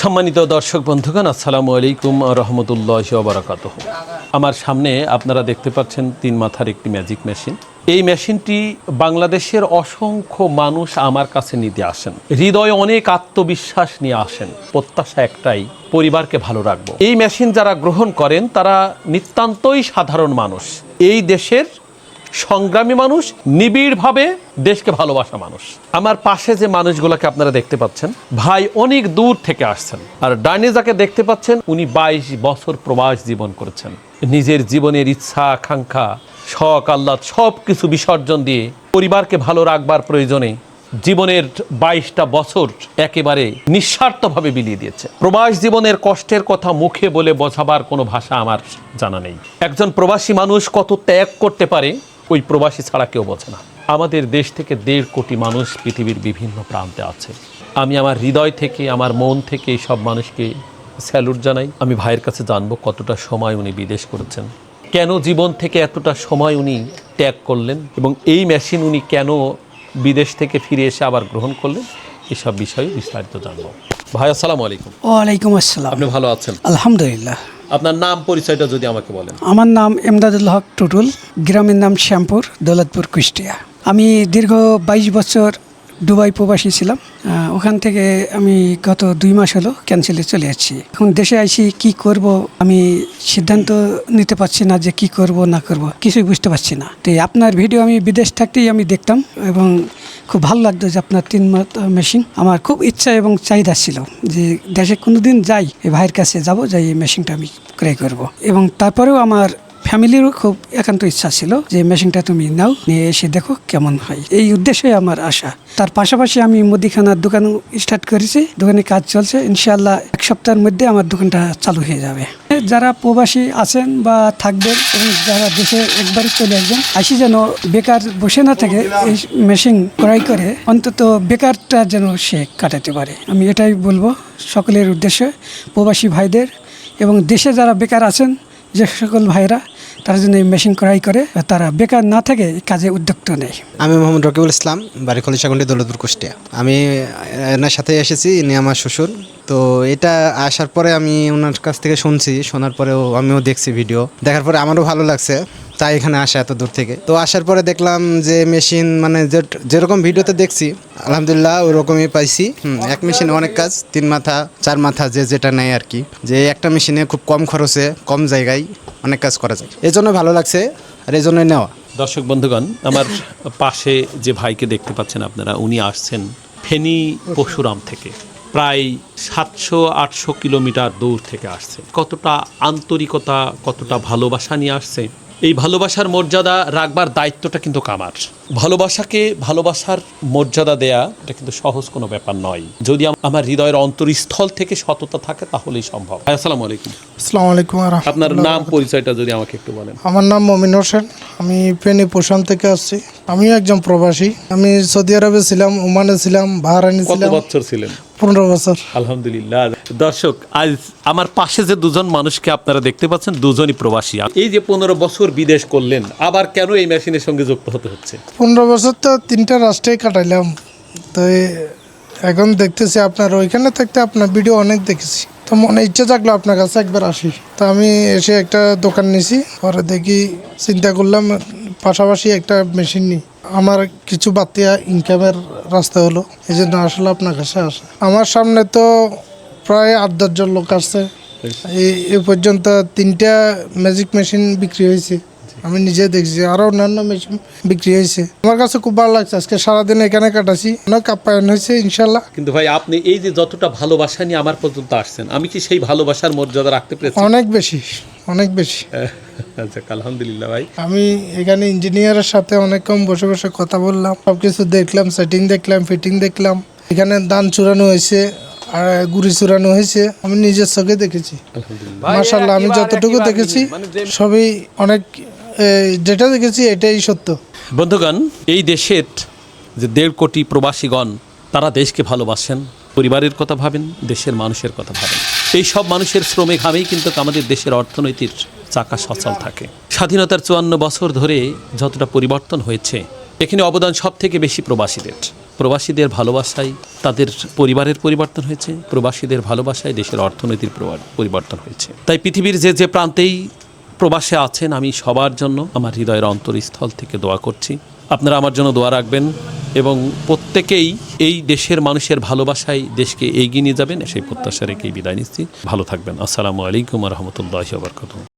সম্মানিত দর্শক বন্ধুগণ, আসসালামু আলাইকুম রহমতুল্লাহি ওয়া বারাকাতুহু। আমার সামনে আপনারা দেখতে পাচ্ছেন 3 মাথার একটি ম্যাজিক মেশিন। এই মেশিনটি বাংলাদেশের অসংখ্য মানুষ আমার কাছে নিতে আসেন, হৃদয়ে অনেক আত্মবিশ্বাস নিয়ে আসেন, প্রত্যাশা একটাই, পরিবারকে ভালো রাখবো। এই মেশিন যারা গ্রহণ করেন তারা নিতান্তই সাধারণ মানুষ, এই দেশের সংগ্রামী মানুষ, নিবিড়ভাবে দেশকে ভালোবাসা মানুষ। আমার পাশে যে মানুষগুলোকে আপনারা দেখতে পাচ্ছেন, ভাই অনেক দূর থেকে আসছেন। আর ডাইনে যাকে দেখতে পাচ্ছেন, উনি 22 বছর প্রবাস জীবন করেছেন। নিজের জীবনের ইচ্ছা আকাঙ্ক্ষা, শখ আহ্লাদ সব কিছু বিসর্জন দিয়ে পরিবারকে ভালো রাখবার প্রয়োজনে জীবনের 22টা বছর একেবারে নিঃস্বার্থভাবে বিলিয়ে দিয়েছে। প্রবাস জীবনের কষ্টের কথা মুখে বলে বোঝাবার কোনো ভাষা আমার জানা নেই। একজন প্রবাসী মানুষ কত ত্যাগ করতে পারে, ওই প্রবাসী ছাড়া কেউ বোঝে না। আমাদের দেশ থেকে 1.5 কোটি মানুষ পৃথিবীর বিভিন্ন প্রান্তে আছে। আমি আমার হৃদয় থেকে, আমার মন থেকে এই সব মানুষকে স্যালুট জানাই। আমি ভাইয়ের কাছে জানবো কতটা সময় উনি বিদেশ করেছেন, কেন জীবন থেকে এতটা সময় উনি ত্যাগ করলেন, এবং এই মেশিন উনি কেন বিদেশ থেকে ফিরে এসে আবার গ্রহণ করলেন, এসব বিষয়ে বিস্তারিত জানবো। ভাই আসসালামু আলাইকুম। ওয়ালাইকুম আসসালাম। আপনি ভালো আছেন? আলহামদুলিল্লাহ। আপনার নাম পরিচয়টা যদি আমাকে বলেন। আমার নাম এমদাদুল হক টুটুল, গ্রামের নাম শ্যামপুর, দৌলতপুর, কুষ্টিয়া। আমি দীর্ঘ 22 বছর দুবাই প্রবাসী ছিলাম। ওখান থেকে আমি গত 2 মাস হলো ক্যান্সেলে চলে যাচ্ছি। এখন দেশে আইসি কি করব, আমি সিদ্ধান্ত নিতে পারছি না যে কি করব না করব, কিছুই বুঝতে পারছি না। তো আপনার ভিডিও আমি বিদেশ থাকতেই আমি দেখতাম এবং খুব ভালো লাগতো যে আপনার 3 মাথা মেশিন। আমার খুব ইচ্ছা এবং চাহিদা ছিল যে দেশে কোনোদিন যাই এই ভাইয়ের কাছে যাব, যাই এই মেশিনটা আমি ক্রয় করব। এবং তারপরেও আমার ফ্যামিলিরও খুব একান্ত ইচ্ছা ছিল যে মেশিনটা তুমি নাও, নিয়ে এসে দেখো কেমন হয়, এই উদ্দেশ্যে আমার আশা। তার পাশাপাশি আমি মুদিখানার দোকান স্টার্ট করেছি, দোকানে কাজ চলছে। ইনশাআল্লাহ 1 সপ্তাহের মধ্যে আমার দোকানটা চালু হয়ে যাবে। যারা প্রবাসী আছেন বা থাকবেন এবং যারা দেশে একবারে চলে আসবেন, আসি যেন বেকার বসে না থেকে এই মেশিন ক্রয় করে অন্তত বেকারটা যেন সে কাটাতে পারে। আমি এটাই বলবো সকলের উদ্দেশ্যে, প্রবাসী ভাইদের এবং দেশে যারা বেকার আছেন যে সকল ভাইরা, তারা যেন এই মেশিন ক্রয় করে তারা বেকার না থাকে কাজে উদ্যোক্ত নেয়। আমি মোহাম্মদ রকিবুল ইসলাম, বাড়ি খলিশাগন্ডি, দৌলতপুর, কুষ্টিয়া। আমি এনার সাথে এসেছি, ইনি আমার শ্বশুর। তো এটা আসার পরে আমি ওনার কাছ থেকে শুনছি, শোনার পরেও আমিও দেখছি ভিডিও, দেখার পরে আমারও ভালো লাগছে, তাই এখানে আসা এত দূর থেকে। তো আসার পরে দেখলাম যে মেশিন মানে যেরকম ভিডিওতে দেখছি আলহামদুলিল্লাহ ওরকমই পাইছি। এক মেশিনে অনেক কাজ, 3 মাথা 4 মাথা যে যেটা নেয় আর কি, যে একটা মেশিনে খুব কম খরচে কম জায়গায় অনেক কাজ করা যায়, এই জন্য ভালো লাগছে আর এই জন্যই নেওয়া। দর্শক বন্ধুগণ, আমার পাশে যে ভাইকে দেখতে পাচ্ছেন আপনারা, উনি আসছেন ফেনী পরশুরাম থেকে, প্রায় 700-800 কিলোমিটার দূর থেকে আসছে। কতটা আন্তরিকতা, কতটা ভালোবাসা নিয়ে আসছে। এই ভালোবাসার মর্যাদা রাখবার দায়িত্বটা কিন্তু আমার। ভালোবাসাকে ভালোবাসার মর্যাদা দেয়া এটা কিন্তু সহজ কোনো ব্যাপার নয়। যদি আমার হৃদয়ের অন্তরস্থল থেকে সততা থাকে তাহলেই সম্ভব। আসসালামু আলাইকুম। আসসালামু আলাইকুম। আপনার নাম পরিচয়টা যদি আমাকে একটু বলেন। আমার নাম মমিন হোসেন, আমি ফেনী পরশুরাম থেকে আসছি। আমিও একজন প্রবাসী। আমি সৌদি আরবে ছিলাম, ওমানে ছিলাম, বাহরাইনে ছিলাম। কত বছর ছিলেন? 15 বছর। আলহামদুলিল্লাহ। দর্শক, আজ আমার পাশে যে 2জন মানুষকে আপনারা দেখতে পাচ্ছেন, 2জনই প্রবাসী। এই যে 15 বছর বিদেশ করলেন, আবার কেন এই মেশিনের সঙ্গে যুক্ত হতে হচ্ছে? 15 বছর তো 3টা রাষ্ট্রেই কাটাইলাম। তো এখন দেখতেছি আপনার ওইখানে থাকতে আপনার ভিডিও অনেক দেখেছি, তো মনে ইচ্ছা থাকলো আপনার কাছে একবার আসি। তো আমি এসে একটা দোকান নিছি, পরে দেখি চিন্তা করলাম পাশাপাশি একটা মেশিন নিই, আমার কিছু বাড়তি ইনকামের রাস্তা হলো, এই জন্য আসলে আপনার কাছে আসা। আমার সামনে তো প্রায় 8-10 জন লোক আসছে। এই পর্যন্ত 3টা ম্যাজিক মেশিন বিক্রি হয়েছে, আমি নিজে দেখছি, আরও অন্যান্য মেশিন বিক্রি হয়েছে। আমার কাছে খুব ভালো লাগছে, আজকে সারাদিন এখানে কাটাছি, অনেক আপ্যায়ন হয়েছে ইনশাল্লাহ। কিন্তু ভাই, আপনি এই যে যতটা ভালোবাসা নিয়ে আমার পর্যন্ত আসছেন, আমি কি সেই ভালোবাসার মর্যাদা রাখতে পেরেছি? অনেক বেশি, অনেক বেশি। আচ্ছা, আলহামদুলিল্লাহ ভাই। আমি এখানে ইঞ্জিনিয়ারের সাথে অনেকক্ষণ বসে বসে কথা বললাম, সবকিছু দেখলাম, সেটিং দেখলাম, ফিটিং দেখলাম। এখানে দান চূড়ানো হয়েছে আর গুড়ি চূড়ানো হয়েছে, আমি নিজের চোখে দেখেছি। মাশাআল্লাহ, আমি যতটুকু দেখেছি সবই অনেক, যেটা দেখেছি এটাই সত্য। বন্ধুগণ, এই দেশের যে 1.5 কোটি প্রবাসীগণ, তারা দেশকে ভালোবাসেন, পরিবারের কথা ভাবেন, দেশের মানুষের কথা ভাবেন। এই সব মানুষের শ্রমে ঘামেই কিন্তু আমাদের দেশের অর্থনৈতিক চাকা সচল থাকে। স্বাধীনতার 54 বছর ধরে যতটা পরিবর্তন হয়েছে, এখানে অবদান সব থেকে বেশি প্রবাসীদের। প্রবাসীদের ভালোবাসায় তাদের পরিবারের পরিবর্তন হয়েছে, প্রবাসীদের ভালোবাসায় দেশের অর্থনীতির পরিবর্তন হয়েছে। তাই পৃথিবীর যে যে প্রান্তেই প্রবাসে আছেন, আমি সবার জন্য আমার হৃদয়ের অন্তরস্থল থেকে দোয়া করছি। আপনারা আমার জন্য দোয়া রাখবেন এবং প্রত্যেকেই এই দেশের মানুষের ভালোবাসায় দেশকে এগিয়ে নিয়ে যাবেন, সেই প্রত্যাশা রেখেই বিদায় নিচ্ছি। ভালো থাকবেন। আসসালামু আলাইকুম রহমতুল্লাহি ওয়া বারাকাতুহু।